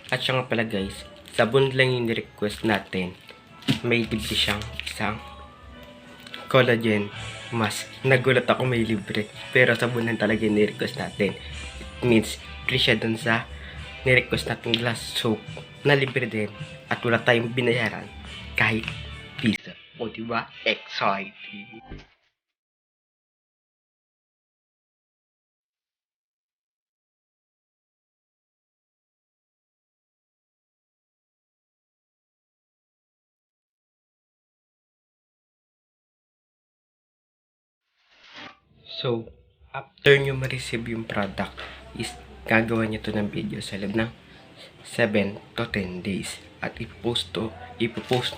At siya nga pala guys, sabon lang yung request natin. May libre siyang isang collagen mask. Nagulat ako may libre. Pero sabon lang talaga yung nirequest natin. It means free siya dun sa nirequest natin glass soap na libre din. At wala tayong binayaran kahit piso. O diba? Exciting! So, after nyo ma-receive yung product, is gagawa nyo to ng video sa loob ng 7 to 10 days. At ipopost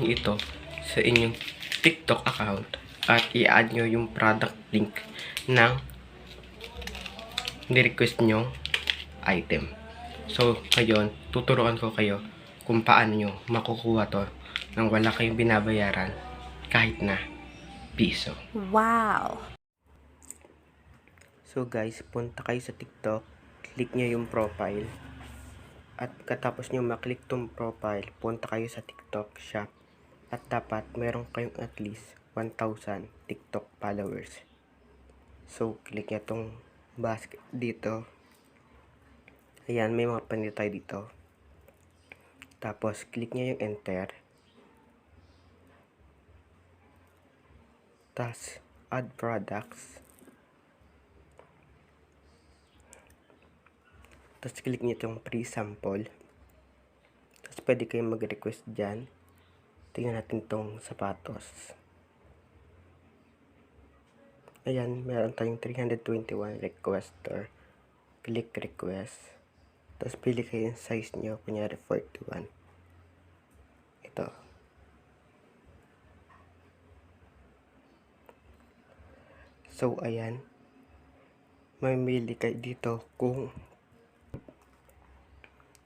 nyo ito sa inyong TikTok account at i-add nyo yung product link ng ni-request nyo item. So, ngayon, tuturuan ko kayo kung paano nyo makukuha to nang wala kayong binabayaran kahit na piso. Wow! So guys, punta kayo sa TikTok, click nyo yung profile, at katapos nyo maklik tong profile, punta kayo sa TikTok shop, at dapat meron kayong at least 1,000 TikTok followers. So, click nyo tong basket dito. Ayan, may mga panito tayo dito. Tapos, click nyo yung enter. Tapos, add products. Tapos, click nyo itong pre-sample. Tapos, pwede kayong mag-request dyan. Tingnan natin itong sapatos. Ayan, meron tayong 321 requester. Click request. Tapos, pili kayo yung size nyo. Kunyari, 41. Ito. So, ayan. Mamili kayo dito kung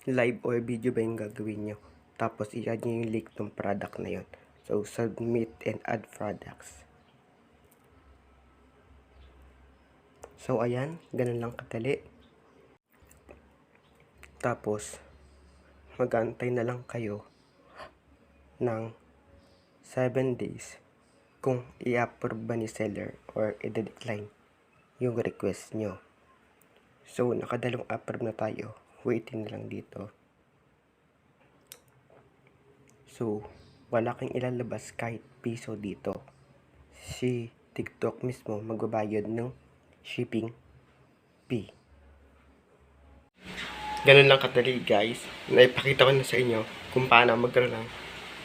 live or video ba yung gagawin nyo. Tapos, i-add nyo yung link ng product na yun. So, submit and add products. So, ayan. Ganun lang kadali. Tapos, mag-aantay na lang kayo ng 7 days kung i-approve ba ni seller or i-decline yung request nyo. So, nakadalong approve na tayo. Waiting na lang dito. So, wala kang ilalabas kahit piso dito. Si TikTok mismo magbabayad ng shipping fee. Ganun lang kadali guys. Naipakita ko na sa inyo kung paano magkaroon ng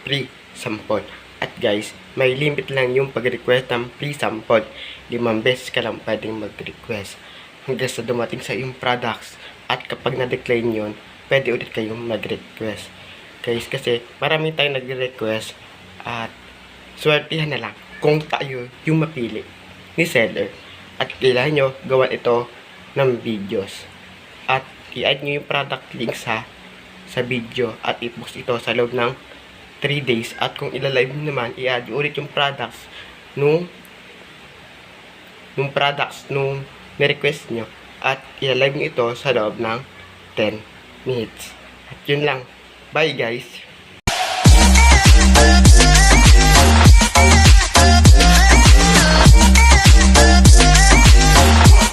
free sample. At guys, may limit lang yung pag-request ng free sample. 5 beses ka lang pwedeng mag-request hanggang sa dumating sa yung products. At kapag na-decline yun, pwede ulit kayong mag-request. Guys, kasi marami tayong nag-request at swertihan na lang kung tayo yung mapili ni seller. At kailangan nyo gawan ito ng videos. At i-add nyo yung product link sa video at i-post ito sa loob ng 3 days. At kung ilalive nyo naman, i-add ulit yung products nung ni-request nyo. At i-live nyo ito sa loob ng 10 minutes. At yun lang. Bye guys!